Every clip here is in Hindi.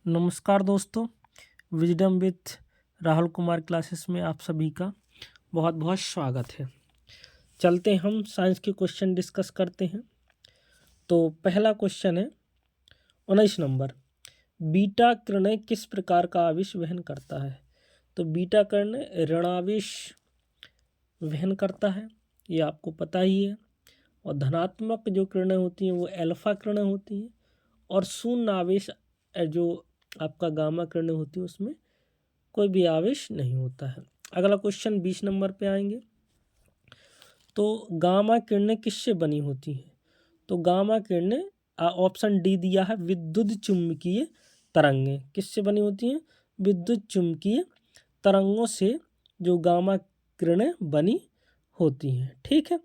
नमस्कार दोस्तों, wisdom with Rahul Kumar classes में आप सभी का बहुत बहुत स्वागत है। चलते हैं, हम साइंस के क्वेश्चन डिस्कस करते हैं। तो पहला क्वेश्चन है 19 नंबर, बीटा किरणें किस प्रकार का आवेश वहन करता है। तो बीटा किरणें ऋणावेश वहन करता है, ये आपको पता ही है। और धनात्मक जो किरणें होती हैं वो अल्फा किरणें होती हैं, और शून्य आवेश जो आपका गामा किरणें होती है उसमें कोई भी आवेश नहीं होता है। अगला क्वेश्चन 20 नंबर पे आएंगे। तो गामा किरणें किससे बनी होती हैं। तो गामा किरणें ऑप्शन डी दिया है, विद्युत चुम्बकीय तरंगें किससे बनी होती हैं, विद्युत चुम्बकीय तरंगों से जो गामा किरणें बनी होती हैं। ठीक है,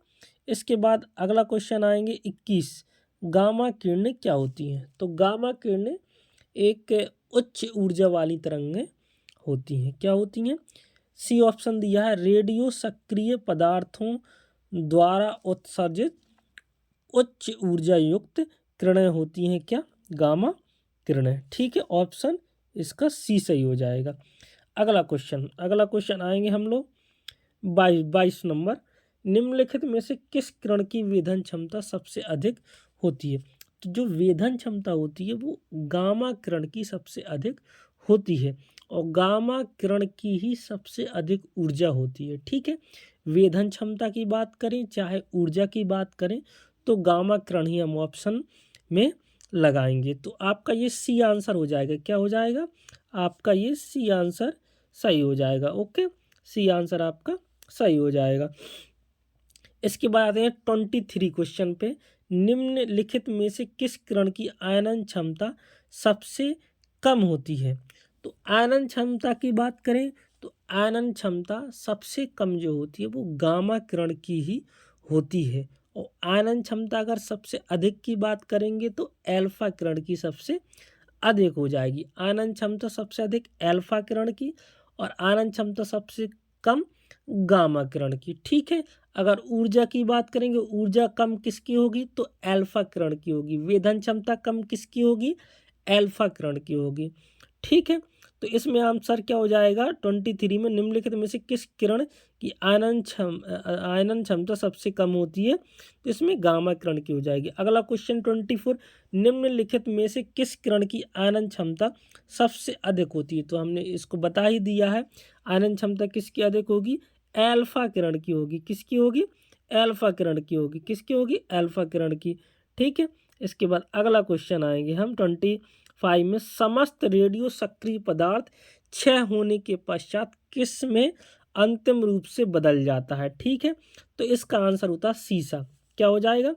इसके बाद अगला क्वेश्चन आएंगे 21, गामा किरणें क्या होती हैं। तो गामा किरणें एक उच्च ऊर्जा वाली तरंगें होती हैं। क्या होती हैं, सी ऑप्शन दिया है, रेडियो सक्रिय पदार्थों द्वारा उत्सर्जित उच्च ऊर्जा युक्त किरणें होती हैं। क्या, गामा किरणें। ठीक है, ऑप्शन इसका सी सही हो जाएगा। अगला क्वेश्चन आएंगे हम लोग 22 नंबर, निम्नलिखित में से किस किरण की वेधन क्षमता सबसे अधिक होती है। तो जो वेधन क्षमता होती है वो गामा किरण की सबसे अधिक होती है, और गामा किरण की ही सबसे अधिक ऊर्जा होती है। ठीक है, वेधन क्षमता की बात करें चाहे ऊर्जा की बात करें तो गामा किरण ही हम ऑप्शन में लगाएंगे। तो आपका ये सी आंसर हो जाएगा। क्या हो जाएगा, आपका ये सी आंसर सही हो जाएगा। ओके, सी आंसर आपका सही हो जाएगा। इसके बाद आते हैं 23 क्वेश्चन पे, निम्नलिखित में से किस किरण की आयनन क्षमता सबसे कम होती है। तो आयनन क्षमता की बात करें तो आयनन क्षमता सबसे कम जो होती है वो गामा किरण की ही होती है, और आयनन क्षमता अगर सबसे अधिक की बात करेंगे तो अल्फा किरण की सबसे अधिक हो जाएगी। आयनन क्षमता सबसे अधिक अल्फा किरण की, और आयनन क्षमता सबसे कम गामा किरण की। ठीक है, अगर ऊर्जा की बात करेंगे, ऊर्जा कम किसकी होगी तो अल्फा किरण की होगी। वेधन क्षमता कम किसकी होगी, अल्फा किरण की होगी। ठीक है, तो इसमें आंसर क्या हो जाएगा 23 में, निम्नलिखित में से किस किरण की आयनन क्षमता सबसे कम होती है। तो इसमें गामा किरण की हो जाएगी। अगला क्वेश्चन 24, निम्नलिखित में से किस किरण की आयनन क्षमता सबसे अधिक होती है। तो हमने इसको बता ही दिया है, आयनन क्षमता किसकी अधिक होगी, अल्फा किरण की होगी। किसकी होगी, अल्फा किरण की होगी। किसकी होगी, अल्फा किरण की। ठीक है, इसके बाद अगला क्वेश्चन आएंगे हम 25 में, समस्त रेडियो सक्रिय पदार्थ क्षय होने के पश्चात किस में अंतिम रूप से बदल जाता है। ठीक है, तो इसका आंसर होता है सीसा। क्या हो जाएगा,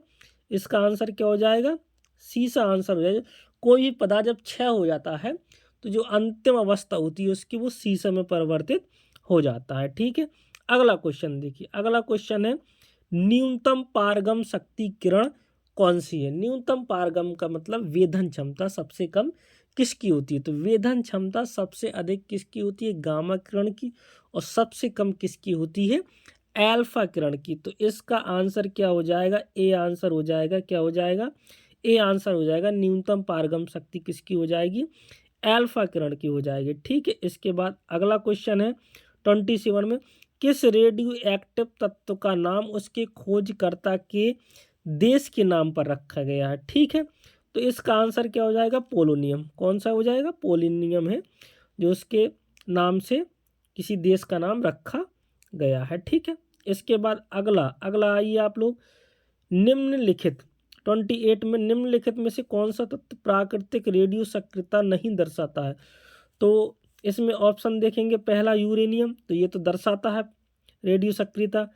इसका आंसर क्या हो जाएगा, सीसा आंसर हो जाएगा। कोई भी पदार्थ जब क्षय हो जाता है तो जो अंतिम अवस्था होती है उसकी वो सीसा में परिवर्तित हो जाता है। ठीक है, अगला क्वेश्चन देखिए। अगला क्वेश्चन है, न्यूनतम पारगम शक्ति किरण कौन सी है। न्यूनतम पारगम का मतलब वेधन क्षमता सबसे कम किसकी होती है। तो वेधन क्षमता सबसे अधिक किसकी होती है, गामा किरण की, और सबसे कम किसकी होती है, अल्फा किरण की। तो इसका आंसर क्या हो जाएगा, ए आंसर हो जाएगा। क्या हो जाएगा, ए आंसर हो जाएगा। न्यूनतम पारगम शक्ति किसकी हो जाएगी, अल्फा किरण की हो जाएगी। ठीक है, इसके बाद अगला क्वेश्चन है 27 में, किस रेडियो एक्टिव तत्व का नाम उसके खोजकर्ता के देश के नाम पर रखा गया है। ठीक है, तो इसका आंसर क्या हो जाएगा, पोलोनियम। कौन सा हो जाएगा, पोलोनियम है जो उसके नाम से किसी देश का नाम रखा गया है। ठीक है, इसके बाद अगला अगला आइए आप लोग, निम्नलिखित 28 में, निम्नलिखित में से कौन सा तत्व प्राकृतिक रेडियो सक्रियता नहीं दर्शाता है। तो इसमें ऑप्शन देखेंगे, पहला यूरेनियम, तो ये तो दर्शाता है रेडियो सक्रियता।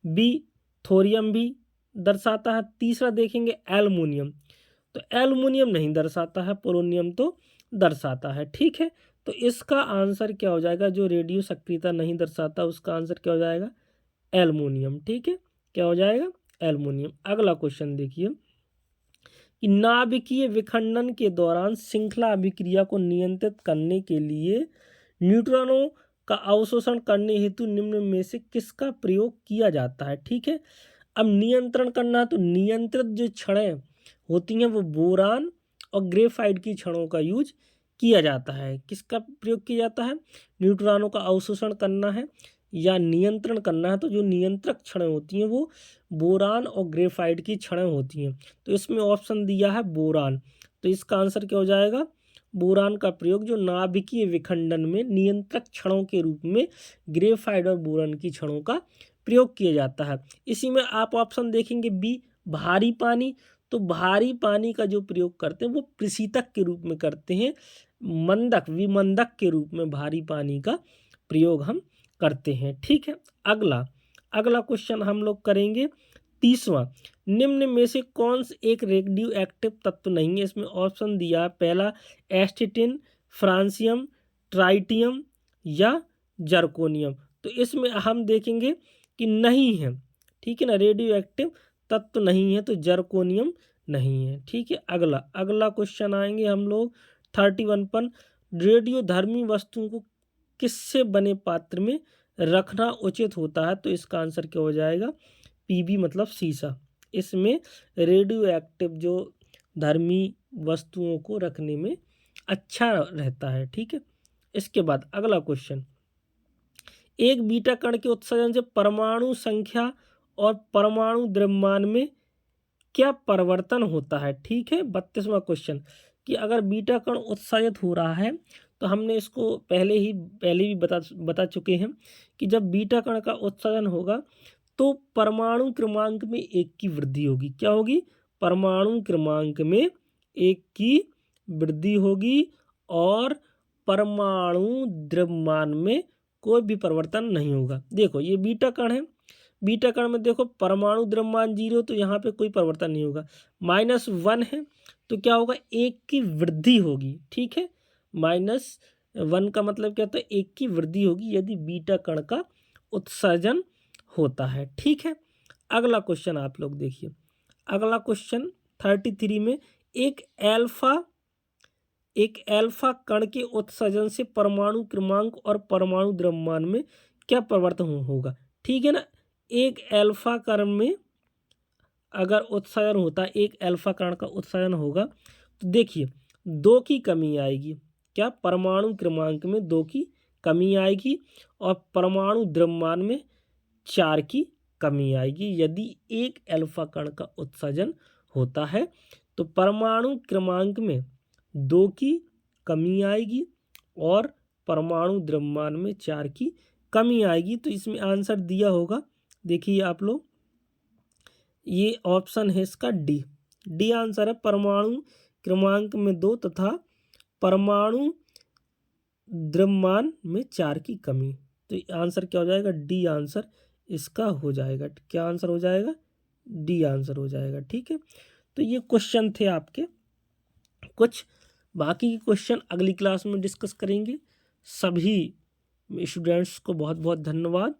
बी, थोरियम भी दर्शाता है। तीसरा देखेंगे एल्युमिनियम, तो एल्युमिनियम नहीं दर्शाता है, पोलोनियम तो दर्शाता है। ठीक है, तो इसका आंसर क्या हो जाएगा, जो रेडियो सक्रियता नहीं दर्शाता उसका आंसर क्या हो जाएगा, एल्युमिनियम। ठीक है, क्या हो जाएगा, एल्युमिनियम। अगला क्वेश्चन देखिए कि नाभिकीय विखंडन के दौरान श्रृंखला अभिक्रिया को नियंत्रित करने के लिए न्यूट्रॉनों का अवशोषण करने हेतु निम्न में से किसका प्रयोग किया जाता है। ठीक है, अब नियंत्रण करना, तो नियंत्रित जो छड़ें होती हैं वो बोरान और ग्रेफाइट की छड़ों का यूज किया जाता है। किसका प्रयोग किया जाता है? न्यूट्रॉनों का अवशोषण करना है या नियंत्रण करना है, तो जो नियंत्रक छड़ें होती हैं वो बोरान और ग्रेफाइट की छड़ें होती हैं। तो इसमें ऑप्शन दिया है बोरान, तो इसका आंसर क्या हो जाएगा? बोरान का प्रयोग जो नाभिकीय विखंडन में नियंत्रक छड़ों के रूप में ग्रेफाइट और बोरान की छड़ों का प्रयोग किया जाता है। इसी में आप ऑप्शन देखेंगे बी, भारी पानी। तो भारी पानी का जो प्रयोग करते हैं वो प्रशीतक के रूप में करते हैं, मंदक विमंदक के रूप में भारी पानी का प्रयोग हम करते हैं। ठीक है, अगला क्वेश्चन हम लोग करेंगे 30वां। निम्न में से कौन सा एक रेडियो एक्टिव तत्व नहीं है? इसमें ऑप्शन दिया है, पहला एस्टेटिन, फ्रांसियम, ट्राइटियम या जर्कोनियम। तो इसमें हम देखेंगे कि नहीं है, ठीक है ना, रेडियो एक्टिव तत्व नहीं है, तो जर्कोनियम नहीं है। ठीक है, अगला क्वेश्चन आएंगे हम लोग 31 पर। रेडियोधर्मी वस्तुओं को किससे बने पात्र में रखना उचित होता है? तो इसका आंसर क्या हो जाएगा? पीबी मतलब शीशा। इसमें रेडियो एक्टिव जो धर्मी वस्तुओं को रखने में अच्छा रहता है। ठीक है, इसके बाद अगला क्वेश्चन, एक बीटा कण के उत्सर्जन से परमाणु संख्या और परमाणु द्रव्यमान में क्या परिवर्तन होता है? ठीक है, 32वां क्वेश्चन, कि अगर बीटा कण उत्सर्जित हो रहा है तो हमने इसको पहले भी बता चुके हैं कि जब बीटा कण का उत्सर्जन होगा तो परमाणु क्रमांक में 1 की वृद्धि होगी। क्या होगी? परमाणु क्रमांक में 1 की वृद्धि होगी और परमाणु द्रव्यमान में कोई भी परिवर्तन नहीं होगा। देखो ये बीटा कण है, बीटा कण में देखो परमाणु द्रव्यमान 0, तो यहाँ पे कोई परिवर्तन नहीं होगा। -1 है तो क्या होगा? 1 की वृद्धि होगी। ठीक है, -1 का मतलब क्या होता है? 1 की वृद्धि होगी यदि बीटा कण का उत्सर्जन होता है। ठीक है, अगला क्वेश्चन आप लोग देखिए, अगला क्वेश्चन 33 में, एक एल्फा कण के उत्सर्जन से परमाणु क्रमांक और परमाणु द्रव्यमान में क्या परिवर्तन होगा? ठीक है ना, एक एल्फा कण में अगर उत्सर्जन होता है, एक एल्फा कण का उत्सर्जन होगा तो देखिए 2 की कमी आएगी। क्या? परमाणु क्रमांक में 2 की कमी आएगी और परमाणु द्रव्यमान में 4 की कमी आएगी। यदि एक एल्फा कण का उत्सर्जन होता है तो परमाणु क्रमांक में 2 की कमी आएगी और परमाणु द्रव्यमान में 4 की कमी आएगी। तो इसमें आंसर दिया होगा, देखिए आप लोग, ये ऑप्शन है इसका डी आंसर है। परमाणु क्रमांक में 2 तथा परमाणु द्रव्यमान में 4 की कमी। तो आंसर क्या हो जाएगा? डी आंसर इसका हो जाएगा। क्या आंसर हो जाएगा? डी आंसर हो जाएगा। ठीक है, तो ये क्वेश्चन थे आपके कुछ, बाकी के क्वेश्चन अगली क्लास में डिस्कस करेंगे। सभी स्टूडेंट्स को बहुत बहुत धन्यवाद।